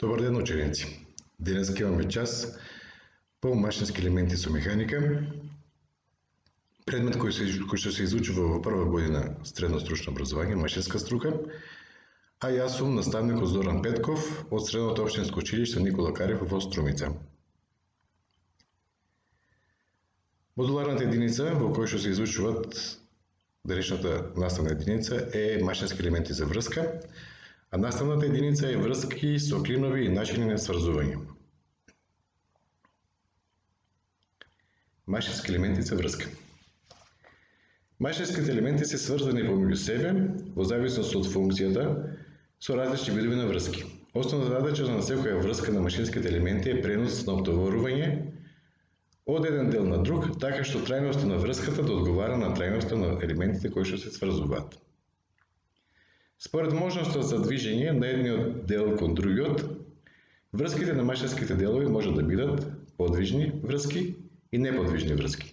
Добар ден, ученици! Денес имаме час по машински елементи со механика, предмет кој што се изучува во прва година средно стручно образование, машинска струка, а јас сум наставникот Зоран Петков од Средното општинско училиште Никола Карев во Струмица. Модуларната единица во која што се изучуваат денешната наставна единица е машински елементи за врска, а наставната единица е врски со клинови и начини на сврзување. Машински елементи за врска. Машинските елементи се сврзани помеѓу себе во зависност од функцијата со различни видови на врски. Основна задача на секоја врска на машинските елементи е пренос на оптоварување од еден дел на друг, така што трајноста на врската да одговара на трајноста на елементите кои што се сврзуваат. Според можноста за движење на едниот дел кон другиот, врските на машинските делови може да бидат подвижни врски и неподвижни врски.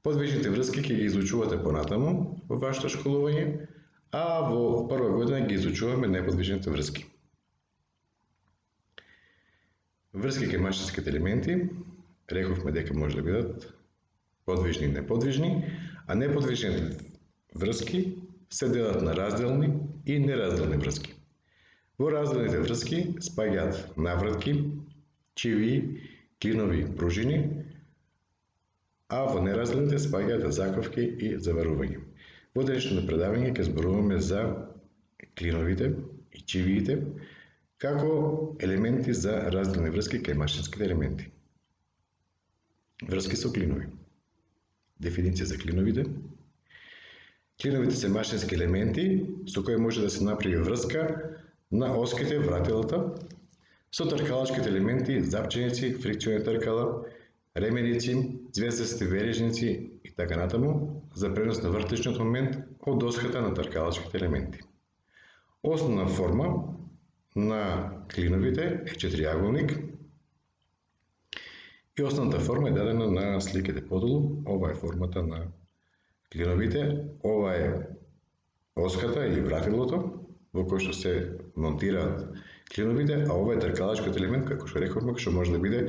Подвижните врски ќе ги изучувате понатаму во вашето школување, а во прва година ги изучуваме неподвижните врски. Врски кај машинските елементи рековме дека може да бидат подвижни и неподвижни, а неподвижните врски се делат на разделни и неразделни врски. Во разделните врски спаѓаат навратки, чивии, клинови пружини, а во неразделните спаѓаат заковки и заварување. Во денешното предавање ќе зборуваме за клиновите и чивиите како елементи за разделни врски кај машинските елементи. Врски со клинови. Дефиниција за клиновите. Клиновите се машински елементи со кои може да се направи врска на оските, вратилата, со тркалачките елементи, запченици, фрикциони тркала, ременици, звездасти верижници и така натаму за пренос на вртечниот момент од оската на тркалачките елементи. Основна форма на клиновите е четириаголник и основната форма е дадена на сликите подолу. Ова е формата на клиновите, ова е оската или вратилото во кој што се монтираат клиновите, а ова е тркалачкиот елемент, како што рековме, што може да биде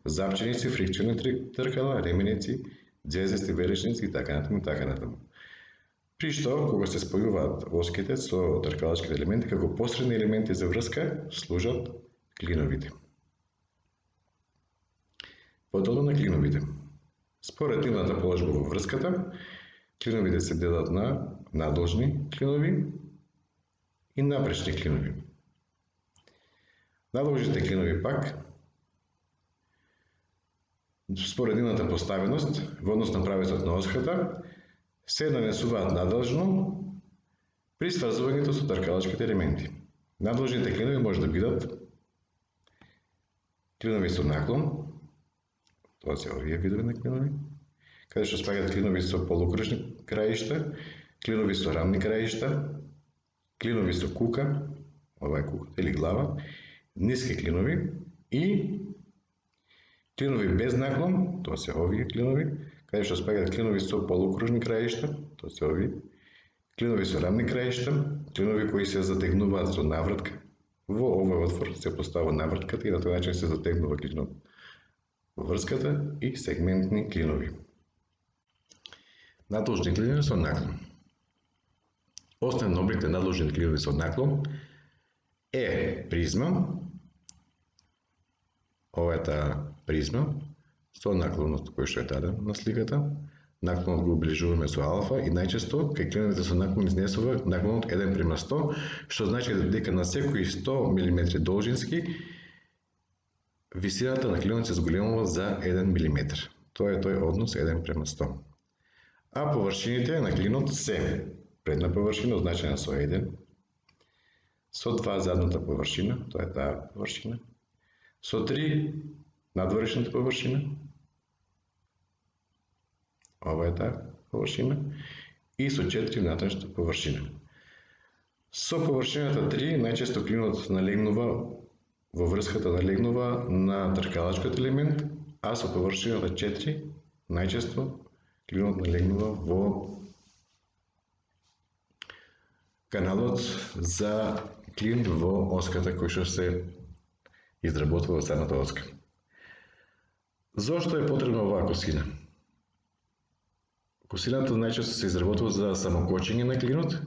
запченици, фрикциони тркала, ременици, џезести веришници и така натаму и така натаму. При што, кога се спојуваат оските со тркалачките елементи, како посредни елементи за врска, служат клиновите. Подолу на клиновите. Според нивната положба во врската, клиновите се делат на надолжни клинови и напречни клинови. Надолжните клинови пак, според нивната поставеност во однос на правецот на оската, се нанесуваат надолжно при сврзувањето со тркалачките елементи. Надолжните клинови може да бидат клинови со наклон, тоа се овие видови на клинови, каде што спаѓаат клинови со полукружни краишта, клинови со рамни краишта, клинови со кука, ова е куката или глава, ниски клинови и клинови без наклон, тоа се овие клинови, каде што спаѓаат клинови со полукружни краишта, тоа се овие, клинови со рамни краишта, клинови кои се затегнуваат со навратка. Во овој отвор се поставува навратката и на тој начин се затегнува клинот во врската и сегментни клинови. Надолжни клинови со наклон. Основен облик на надолжни клинови со наклон е призма. Ова е таа призма со наклонот кој што е даден на сликата. Наклонот го оближуваме со алфа и најчесто кај клиновите со наклон изнесува наклонот 1:100, што значи дека на секои 100 мм должински висината на клинот се зголемува за 1 мм. Тоа е тој однос 1:100. А површините на клинот се предна површина означена со 1, со 2 задната површина, тоа е таа површина, со 3 надворешната површина, ова е таа површина, и со 4 внатрешната површина. Со површината 3 најчесто клинот налегнува во врската налегнува на тркалачкиот елемент, а со површината 4 најчесто клинот налегнува во каналот за клин во оската кој што се изработува во самата оска. Зошто е потребна оваа косина? Косината најчесто се изработува за самокочење на клинот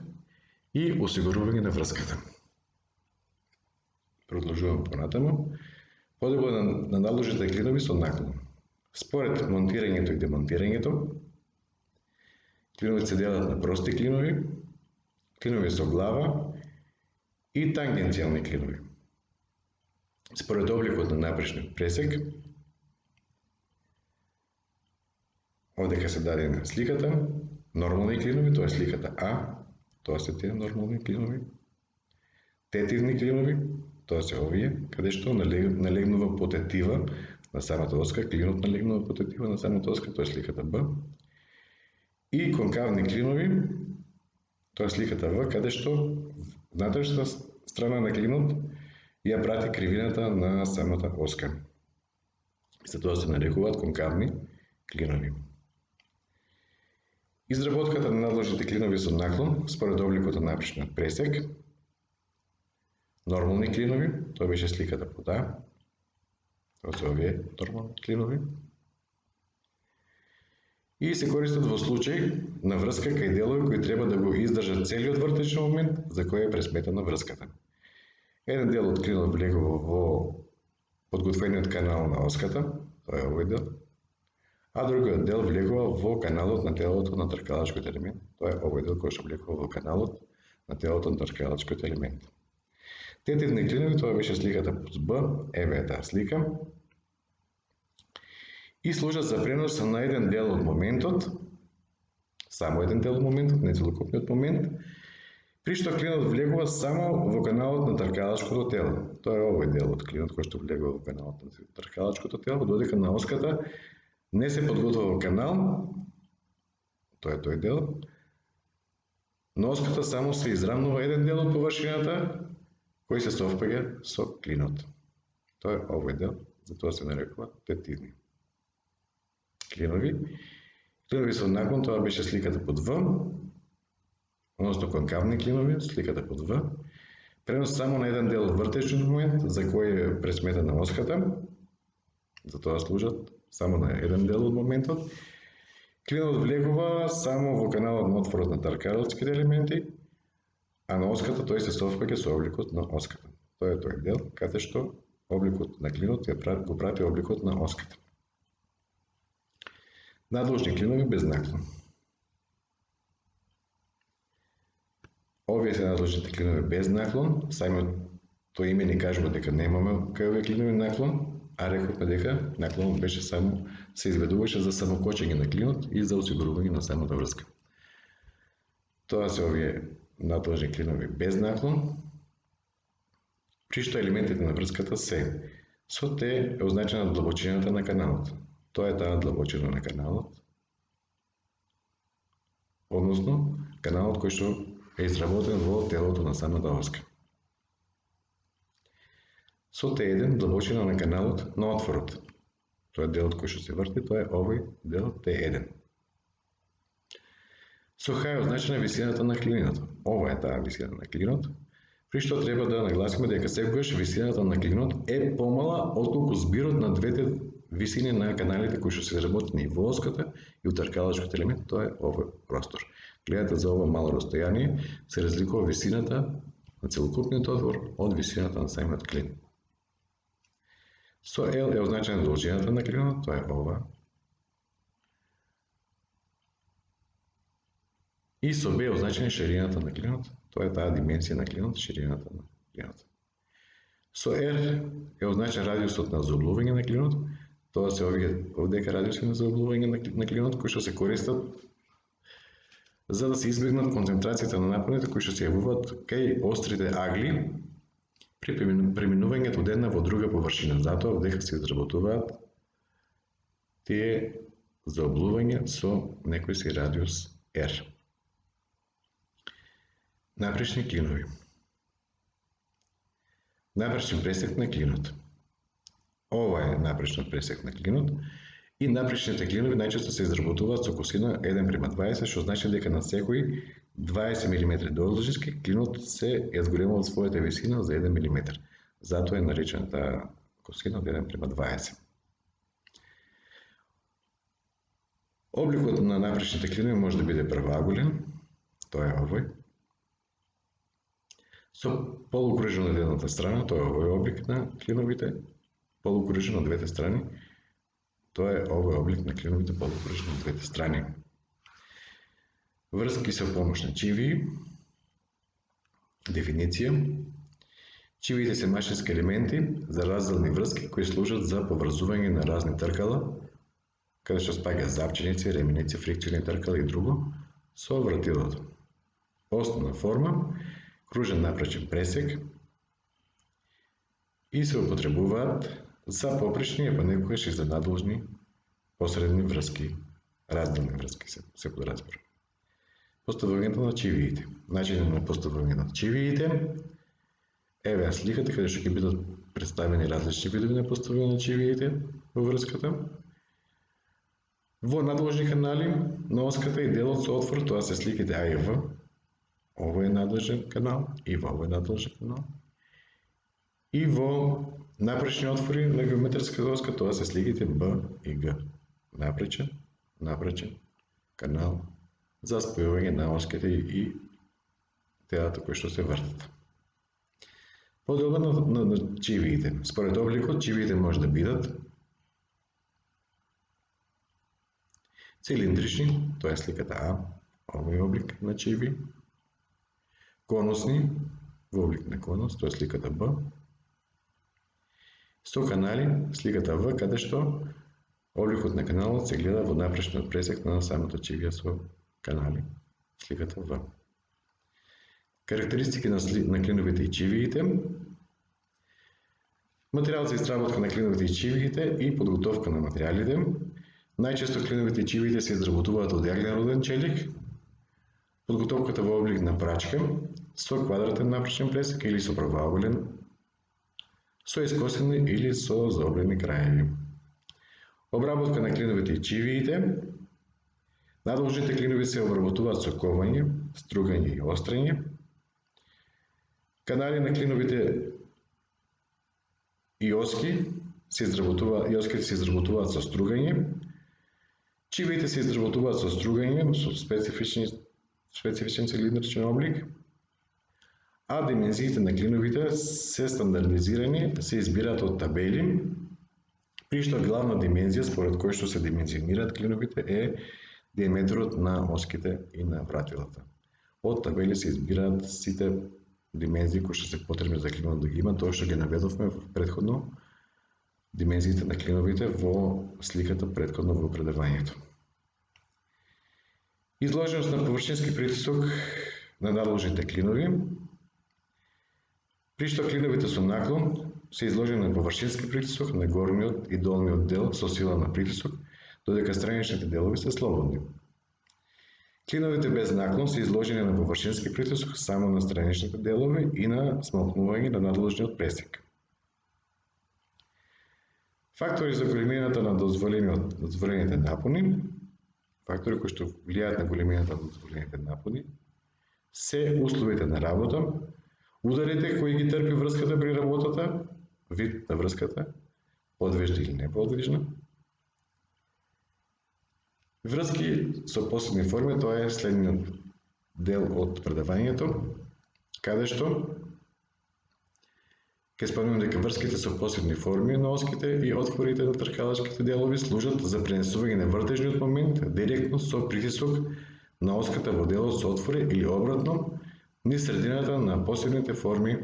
и осигурување на врската. Продолжувам понатаму. Подоба на наложите клинови со наклон. Според монтирањето и демонтирањето, клинови се делат на прости клинови, клинови со глава и тангенцијални клинови. Според обликот на напрешниот пресек, овде се даде сликата, нормални клинови, тоа е сликата А, тоа се тие нормални клинови, тетивни клинови, тоа се овие, каде што налегнува по тетива на самата оска, клинот налегнува по тетива на самата оска, тоа е сликата Б. И конкавни клинови, тоа е сликата В, каде што внатрешната страна на клинот ја прати кривината на самата оска. И за тоа се нарекуваат конкавни клинови. Изработката на надложните клинови со наклон, според обликот на напрешниот пресек, нормални клинови, тоа беше сликата под А, тоа се овие нормални клинови, и се користат во случај на врска кај делови кои треба да го издржат целиот вртечен момент за кој е пресметана врската. Еден дел од клинот влегува во подготвениот канал на оската, тоа е овој дел, а другиот дел влегува во каналот на телото на тркалачкиот елемент, тоа е овој дел кој што влегува во каналот на телото на тркалачкиот елемент. Тетивни клинови, тоа беше сликата под Б, еве е таа слика, и служат за пренос на еден дел од моментот, само еден дел од моментот, не целокупниот момент, при што клинот влегува само во каналот на тркалачкото тело. Тоа е овој дел од клинот кој што влегува во каналот на тркалачкото тело, додека на оската не се подготвува канал, тоа е тој дел, на оската само се израмнува еден дел од површината кој се совпаѓа со клинот. Тоа е овој дел, затоа се нарекува тетивни клинови. Клинови со наклон, тоа беше сликата под В, односно конкавни клинови, сликата под В. Пренос само на еден дел од вртечниот момент за кој е пресметана оската, затоа служат само на еден дел од моментот. Клинот влегува само во каналот на отворот на тркалачките елементи, а на оската тој се совпаѓа со обликот на оската. Тоа е тој дел каде што обликот на клинот го прати обликот на оската. Надложни клинови без наклон. Овие се надложните клинови без наклон, самото име ни кажува дека немаме кај овие клинови наклон, а рековме дека наклонот беше само се изведуваше за самокочење на клинот и за осигурување на самата врска. Тоа се овие надложни клинови без наклон, при што елементите на врската се со Т е означена длабочината на каналот. Тоа е таа длабочина на каналот, односно каналот кој што е изработен во телото на самата оска. Со Т1 длабочина на каналот на отворот. Тоа е делот кој што се врти, тоа е овој дел Т1. Со Х е означена висината на клинот. Ова е таа висина на клинот, при што треба да нагласиме дека секогаш висината на клинот е помала отколку збирот на двете висини на каналите кои што се изработени во оската и во тркалачкиот елемент, тоа е овој простор. Гледате, за ова мало растојание се разликува висината на целокупниот отвор од висината на самиот клин. Со L е означена должината на клинот, тоа е ова. И со B е означена ширината на клинот, тоа е таа дименсија на клинот, ширината на клинот. Со R е означен радиусот на заоблување на клинот, тоа се овдека радиуси на заоблување на клинот кои што се користат за да се избегнат концентрацијата на напоните кои што се јавуваат кај острите агли при преминувањето од една во друга површина. Затоа овдека се изработуваат тие заоблувања со некој си радиус R. Напрешни клинови. Напрешен пресек на клинот. Ова е напрешниот пресек на клинот и напрешните клинови најчесто се изработуваат со косина 1:20, што значи дека на секои 20 мм должински клинот се ја зголемува својата висина за 1 мм. Затоа е наречена таа косина од 1:20. Обликот на напречните клинови може да биде правоаголен, тоа е овој, со полукружен од едната страна, тоа е овој облик на клиновите, полукружен од двете страни, тоа е овој облик на клиновите, полукружен од двете страни. Врски со помош на чивии. Дефиниција. Чивиите се машински елементи за разделни врски кои служат за поврзување на разни тркала, каде што спаѓа запченици, ременици, фрикциони тркала и друго, со вратилото. Основна форма, кружен напречен пресек, и се употребуваат за попречни, а понекогаш и за надложни посредни врски, разделни врски се подразбира. Поставувањето на чивиите. Начинот на поставување на чивиите. Еве сликата каде што ќе бидат представени различни видови на поставување на чивиите во врската. Во надложни канали на оската и делот со отвор, тоа се сликите А и В. Овој е надлежен канал и во овој надлежен канал. И во напречни отвори на геометрската оска, тоа се сликите Б и Г. Напречен канал за спојување на оските и телата кои што се вртат. Поделба на чивиите. Според обликот, чивиите може да бидат цилиндрични, тоа е сликата А, овој облик на чиви, конусни, во облик на конус, тоа е сликата Б, со канали, сликата В, каде што обликот на каналот се гледа во напречниот пресек на самата чивија со канали, сликата В. Карактеристики на клиновите и чивиите. Материјал за изработка на клиновите и чивиите и подготовка на материјалите. Најчесто клиновите и чивиите се изработуваат од јаглен челик. Подготовката во облик на прачка со квадратен напречен пресек или со правоаголен, со искосени или со заоблени краеви. Обработка на клиновите и чивиите. Надложните клинови се обработуваат со ковање, стругање и острање. Канали на клиновите и оските се изработуваат со стругање. Чивиите се изработуваат со стругање со специфичен цилиндричен облик. А димензиите на клиновите се стандардизирани, се избираат од табели, при што главна димензија според кој што се димензионираат клиновите е диаметрот на оските и на вратилата. Од табели се избираат сите димензии кои што се потребни за клинот да ги има, тоа што ги наведовме претходно, димензиите на клиновите во сликата претходно во предавањето. Изложеност на површински притисок на надложните клинови, при што клиновите со наклон се изложени на површински притисок на горниот и долниот дел со сила на притисок, додека страничните делови се слободни. Клиновите без наклон се изложени на површински притисок само на страничните делови и на смолкнување на надложниот пресек. Фактори за големината на дозволените напони, фактори кои што влијаат на големината на дозволените напони, се условите на работа, ударите кои ги трпи врската при работата, вид на врската, подвижна или неподвижна. Врски со посебни форми, тоа е следниот дел од предавањето, каде што ќе спомнем дека врските со посебни форми на оските и отворите на тркалачките делови служат за пренесување на вртежниот момент директно со притисок на оската во делот со отвори или обратно низ средината на посебните форми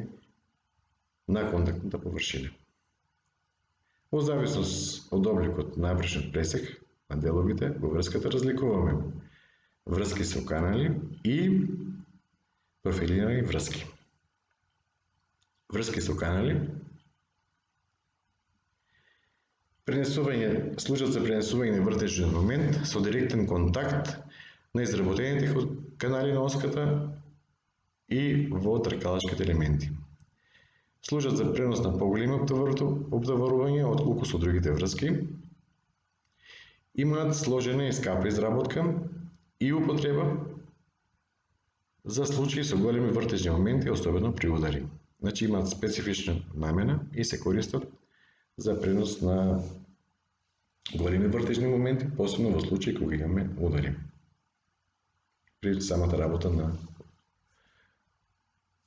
на контактната површина. Во зависност од обликот на напречниот пресек на деловите, во врската разликуваме врски со канали и профилирани врски. Врски со канали служат за пренесување на вртежен момент со директен контакт на изработените канали на оската и во тркалачките елементи. Служат за пренос на поголеми обтоварување отколку со другите врски. Имаат сложена и скапа изработка и употреба за случаи со големи вртежни моменти, особено при удари. Значи имаат специфична намена и се користат за пренос на големи вртежни моменти, посебно во случаи кога имаме удари при самата работа на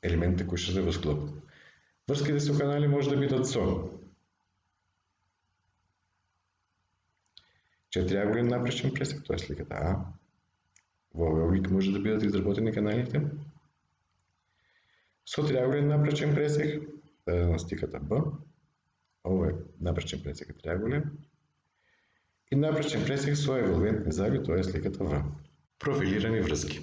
елементите кои што се во склоп. Врските со канали може да бидат со 4-ъгълен напречен пресек, тоа е сликата А. Во овој облик може да бидат изработени каналите. Со триъгълен напречен пресек, тоа е на сликата Б. Овој напречен пресек е триъгълен. И напречен пресек со еволвентни зави, тоа е сликата В. Профилирани врски.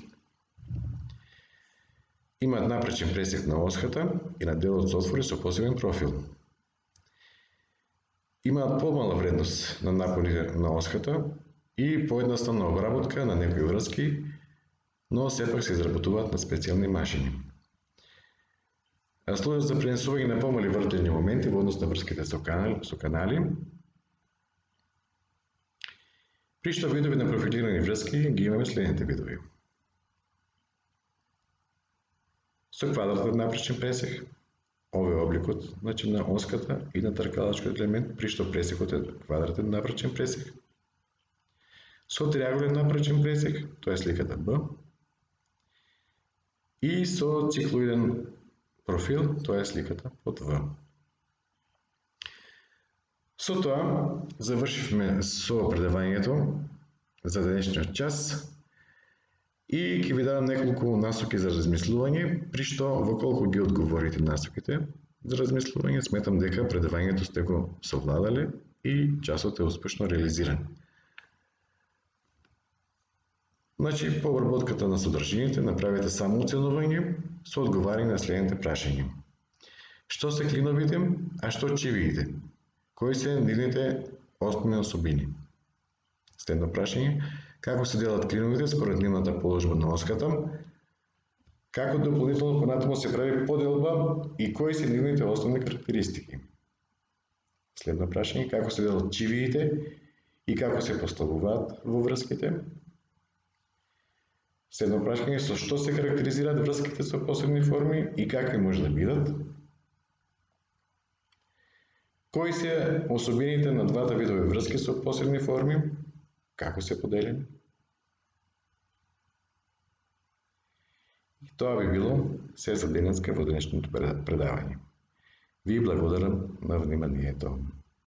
Имаат напречен пресек на осхата и на делот со отвори со посебен профил. Имаат помала вредност на напоните на осхата и поедноставна обработка на некои врски, но сепак се изработуваат на специјални машини. Служат за пренесување на помали вртежни моменти во однос на врските со канали, при што видови на профилирани врски ги имаме следните видови. Со квадратен напречен пресек, овој е обликот, значи на оската и на тркалачкиот елемент, при што пресекот е квадратен напречен пресек. Со триъгълен напречен пресек, тоа е сликата Б. И со циклоиден профил, тоа е сликата под В. Со тоа завршивме со предавањето за денешниот час и ќе ви дадам неколку насоки за размислување, при што во колку ги одговорите насоките за размислување, сметам дека предавањето сте го совладале и часот е успешно реализиран. Значи, по обработката на содржините направете само оценување со одговарање на следните прашања. Што се клиновите, а што чивиите? Кои се нивните основни особини? Следно прашање, како се делат клиновите според нивната положба на оската? Како дополнително понатаму се прави поделба и кои се нивните основни карактеристики? Следно прашање, како се делат чивиите и како се поставуваат во врските? Следно прашање, со што се карактеризираат врските со посебни форми и какви може да бидат? Кои се особините на двата видови врски со посебни форми? Како се поделени? И тоа би било се за денеска во денешното предавање. Ви благодарам на вниманието.